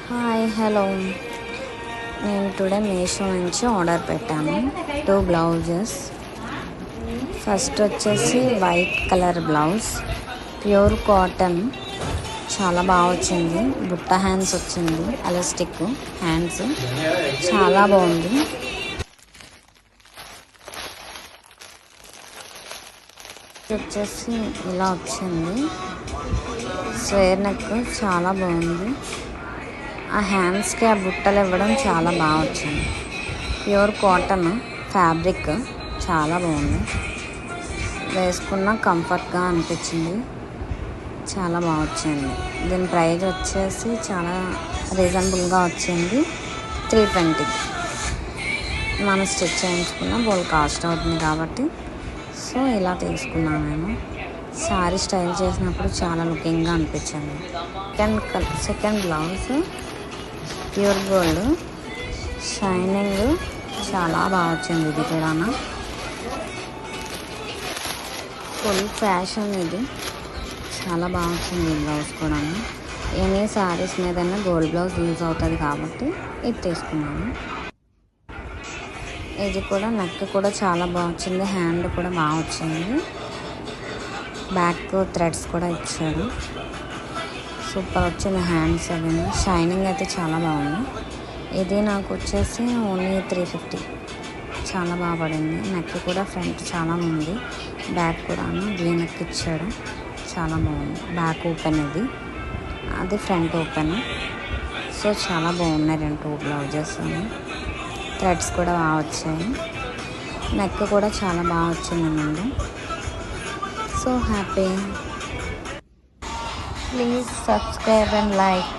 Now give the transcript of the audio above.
Hi hello నేను today Meesho నుంచి order పెట్టాను 2 బ్లౌజెస్. ఫస్ట్ వచ్చేసి white colour blouse, pure cotton, చాలా బాగా వచ్చింది. బుట్ట హ్యాండ్స్ వచ్చింది, ఎలాస్టిక్ హ్యాండ్స్, చాలా బాగుంది. వచ్చేసి ఇలా వచ్చింది, స్క్వేర్ నెక్, చాలా బాగుంది. ఆ హ్యాండ్స్కి ఆ బుట్టలు ఇవ్వడం చాలా బాగా వచ్చింది. ప్యూర్ కాటన్ ఫ్యాబ్రిక్, చాలా బాగుంది. వేసుకున్న కంఫర్ట్గా అనిపించింది, చాలా బాగా వచ్చింది. దీని ప్రైస్ వచ్చేసి చాలా రీజనబుల్గా వచ్చింది, 320. మనం స్టిచ్ చేయించుకున్న బోల్ కాస్ట్ అవుతుంది కాబట్టి సో ఇలా తీసుకున్నాను నేను. శారీ స్టైల్ చేసినప్పుడు చాలా లుకింగ్గా అనిపించింది. Second blouse pure gold shining, చాలా బాగా వచ్చింది. ఇది కూడా ఫుల్ ఫ్యాషన్, ఇది చాలా బాగా వచ్చింది. ఈ బ్లౌజ్ కూడా ఎనీ శారీస్ మీదైనా గోల్డ్ బ్లౌజ్ యూజ్ అవుతుంది కాబట్టి ఇది తీసుకున్నాను. ఇది కూడా నెక్ కూడా చాలా బాగా వచ్చింది, హ్యాండ్ కూడా బాగా వచ్చింది. బ్యాక్ థ్రెడ్స్ కూడా ఇచ్చాడు, సూపర్ వచ్చింది. హ్యాండ్స్ అవి షైనింగ్ అయితే చాలా బాగుంది. ఇది నాకు వచ్చేసి ఓన్లీ 350, చాలా బాగా పడింది. నెక్ కూడా ఫ్రంట్ చాలా ఉంది, బ్యాక్ కూడా వీ నెక్ ఇచ్చాడు, చాలా బాగుంది. బ్యాక్ ఓపెన్, ఇది అది ఫ్రంట్ ఓపెన్. సో చాలా బాగున్నాయి 2 బ్లౌజెస్. థ్రెడ్స్ కూడా బాగా వచ్చాయి, నెక్ కూడా చాలా బాగా వచ్చింది ముందు. So happy. Please subscribe and like.